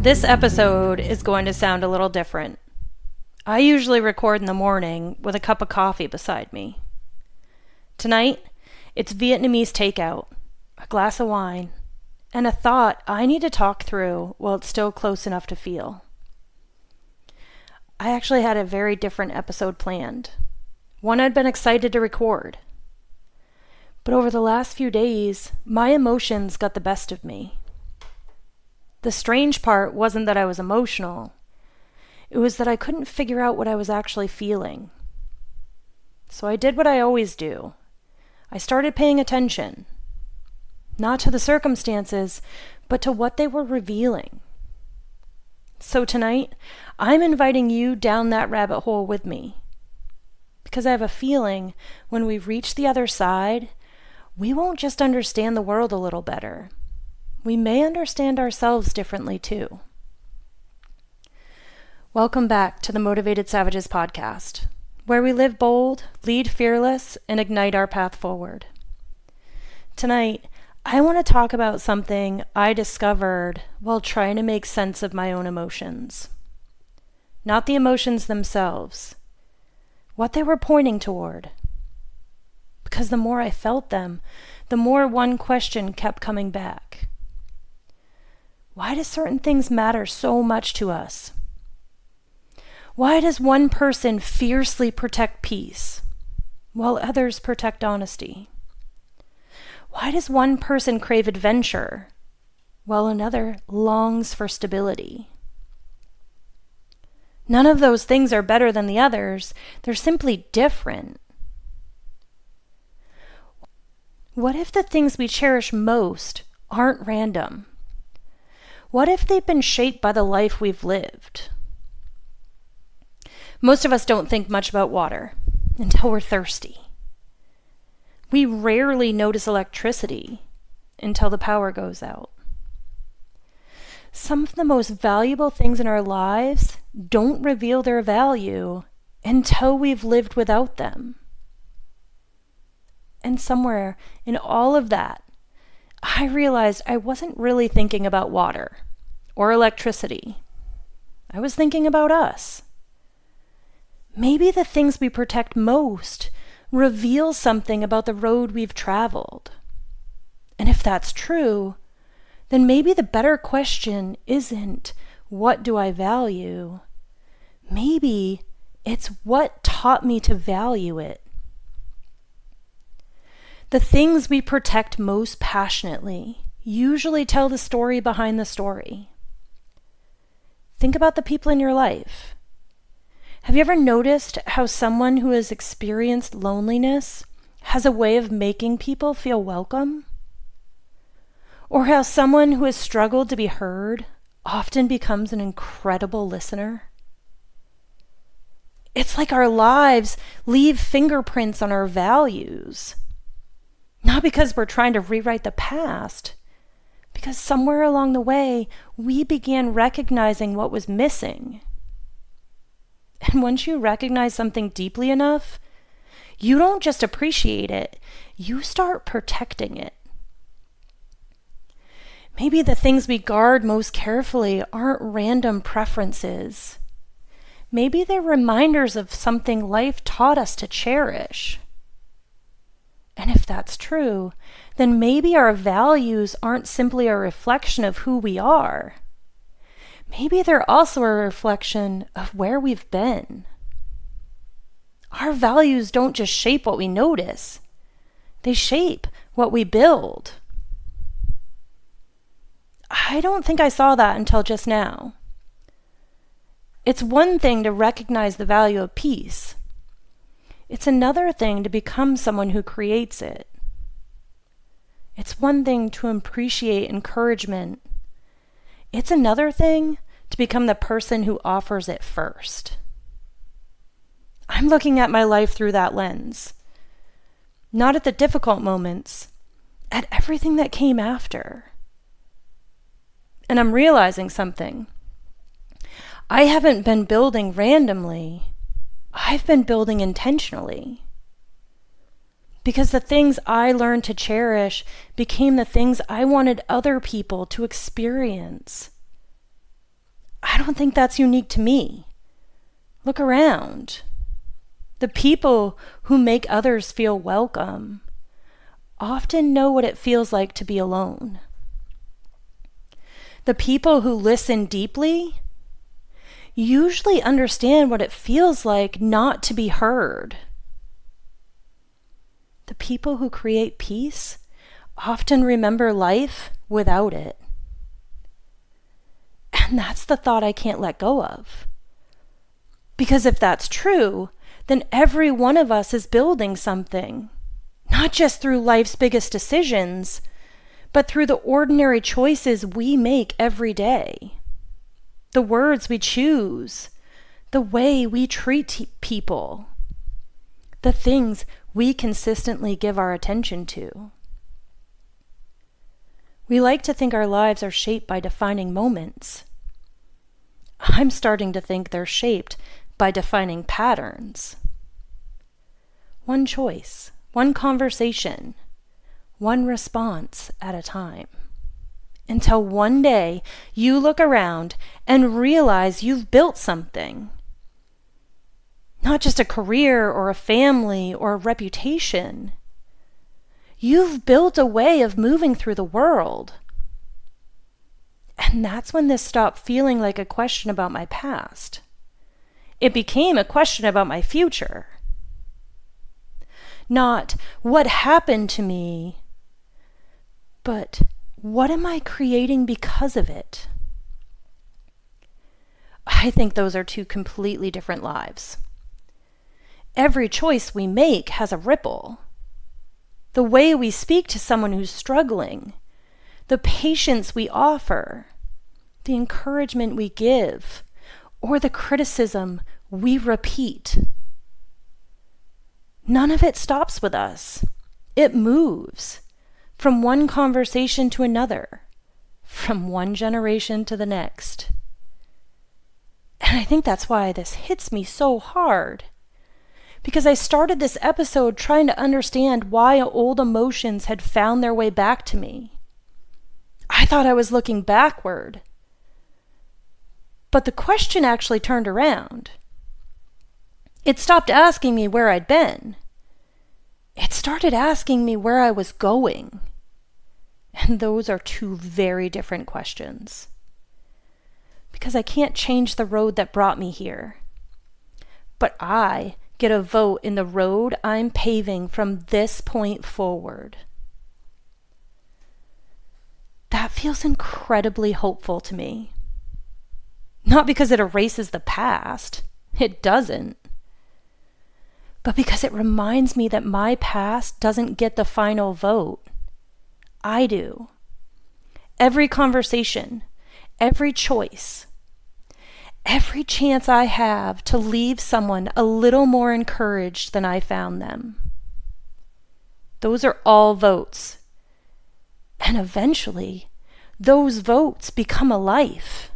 This episode is going to sound a little different. I usually record in the morning with a cup of coffee beside me. Tonight, it's Vietnamese takeout, a glass of wine, and a thought I need to talk through while it's still close enough to feel. I actually had a very different episode planned, one I'd been excited to record. But over the last few days, my emotions got the best of me. The strange part wasn't that I was emotional. It was that I couldn't figure out what I was actually feeling. So I did what I always do. I started paying attention. Not to the circumstances, but to what they were revealing. So tonight, I'm inviting you down that rabbit hole with me. Because I have a feeling when we reach the other side, we won't just understand the world a little better. We may understand ourselves differently too. Welcome back to the Motivated Savages podcast, where we live bold, lead fearless, and ignite our path forward. Tonight, I want to talk about something I discovered while trying to make sense of my own emotions. Not the emotions themselves, what they were pointing toward. Because the more I felt them, the more one question kept coming back. Why do certain things matter so much to us? Why does one person fiercely protect peace, while others protect honesty? Why does one person crave adventure, while another longs for stability? None of those things are better than the others. They're simply different. What if the things we cherish most aren't random? What if they've been shaped by the life we've lived? Most of us don't think much about water until we're thirsty. We rarely notice electricity until the power goes out. Some of the most valuable things in our lives don't reveal their value until we've lived without them. And somewhere in all of that, I realized I wasn't really thinking about water or electricity. I was thinking about us. Maybe the things we protect most reveal something about the road we've traveled. And if that's true, then maybe the better question isn't, what do I value? Maybe it's what taught me to value it. The things we protect most passionately usually tell the story behind the story. Think about the people in your life. Have you ever noticed how someone who has experienced loneliness has a way of making people feel welcome? Or how someone who has struggled to be heard often becomes an incredible listener? It's like our lives leave fingerprints on our values. Not because we're trying to rewrite the past, because somewhere along the way, we began recognizing what was missing. And once you recognize something deeply enough, you don't just appreciate it, you start protecting it. Maybe the things we guard most carefully aren't random preferences. Maybe they're reminders of something life taught us to cherish. And if that's true, then maybe our values aren't simply a reflection of who we are. Maybe they're also a reflection of where we've been. Our values don't just shape what we notice. They shape what we build. I don't think I saw that until just now. It's one thing to recognize the value of peace. It's another thing to become someone who creates it. It's one thing to appreciate encouragement. It's another thing to become the person who offers it first. I'm looking at my life through that lens. Not at the difficult moments, at everything that came after. And I'm realizing something. I haven't been building randomly. I've been building intentionally. Because the things I learned to cherish became the things I wanted other people to experience. I don't think that's unique to me. Look around. The people who make others feel welcome often know what it feels like to be alone. The people who listen deeply usually understand what it feels like not to be heard. The people who create peace often remember life without it. And that's the thought I can't let go of. Because if that's true, then every one of us is building something, not just through life's biggest decisions, but through the ordinary choices we make every day. The words we choose, the way we treat people, the things we consistently give our attention to. We like to think our lives are shaped by defining moments. I'm starting to think they're shaped by defining patterns. One choice, one conversation, one response at a time. Until one day you look around and realize you've built something. Not just a career or a family or a reputation. You've built a way of moving through the world. And that's when this stopped feeling like a question about my past. It became a question about my future. Not what happened to me, but what am I creating because of it? I think those are two completely different lives. Every choice we make has a ripple. The way we speak to someone who's struggling, the patience we offer, the encouragement we give, or the criticism we repeat. None of it stops with us. It moves from one conversation to another, from one generation to the next. And I think that's why this hits me so hard. Because I started this episode trying to understand why old emotions had found their way back to me. I thought I was looking backward. But the question actually turned around. It stopped asking me where I'd been. It started asking me where I was going. And those are two very different questions. Because I can't change the road that brought me here. But I get a vote in the road I'm paving from this point forward. That feels incredibly hopeful to me. Not because it erases the past. It doesn't. But because it reminds me that my past doesn't get the final vote. I do. Every conversation, every choice, every chance I have to leave someone a little more encouraged than I found them. Those are all votes. And eventually, those votes become a life.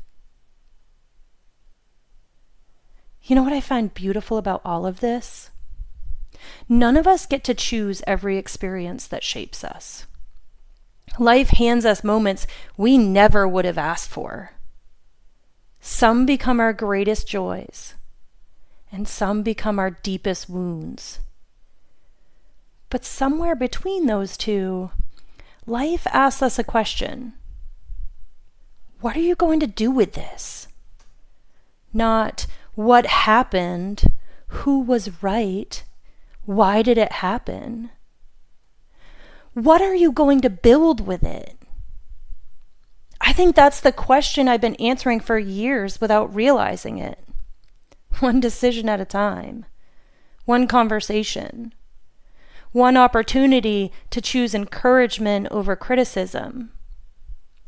You know what I find beautiful about all of this? None of us get to choose every experience that shapes us. Life hands us moments we never would have asked for. Some become our greatest joys, and some become our deepest wounds. But somewhere between those two, life asks us a question. What are you going to do with this? Not what happened, who was right, why did it happen? What are you going to build with it? I think that's the question I've been answering for years without realizing it. One decision at a time. One conversation. One opportunity to choose encouragement over criticism.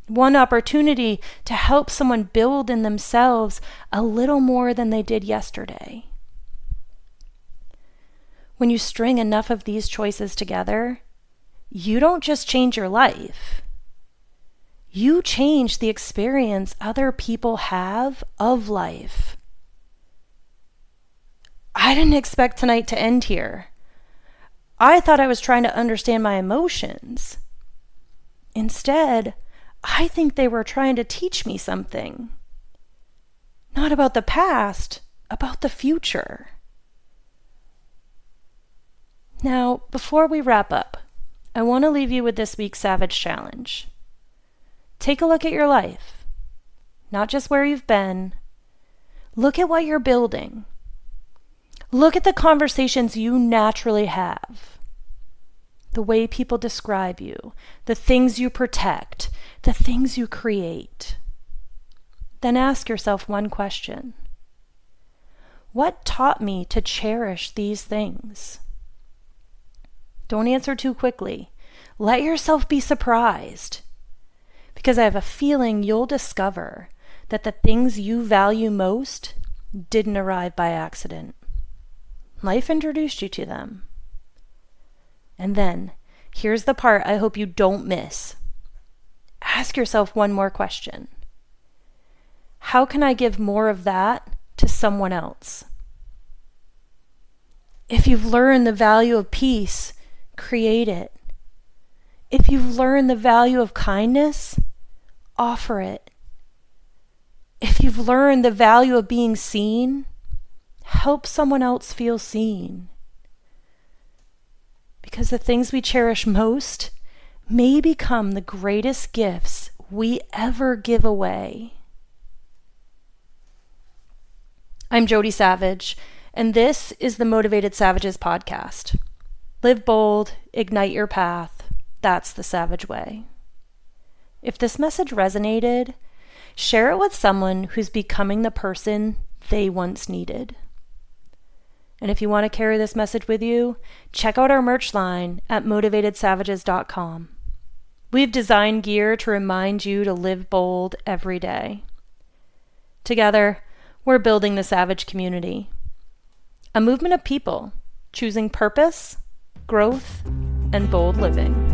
One opportunity to help someone build in themselves a little more than they did yesterday. When you string enough of these choices together, you don't just change your life. You change the experience other people have of life. I didn't expect tonight to end here. I thought I was trying to understand my emotions. Instead, I think they were trying to teach me something. Not about the past, about the future. Now, before we wrap up, I want to leave you with this week's Savage Challenge. Take a look at your life, not just where you've been. Look at what you're building. Look at the conversations you naturally have, the way people describe you, the things you protect, the things you create. Then ask yourself one question. What taught me to cherish these things? Don't answer too quickly. Let yourself be surprised. Because I have a feeling you'll discover that the things you value most didn't arrive by accident. Life introduced you to them. And then, here's the part I hope you don't miss. Ask yourself one more question. How can I give more of that to someone else? If you've learned the value of peace, create it. If you've learned the value of kindness, offer it. If you've learned the value of being seen, help someone else feel seen. Because the things we cherish most may become the greatest gifts we ever give away. I'm Jody Savage, and this is the Motivated Savages podcast. Live bold, ignite your path. That's the Savage way. If this message resonated, share it with someone who's becoming the person they once needed. And if you want to carry this message with you, check out our merch line at motivatedsavages.com. We've designed gear to remind you to live bold every day. Together, we're building the Savage community, a movement of people choosing purpose, growth, and bold living.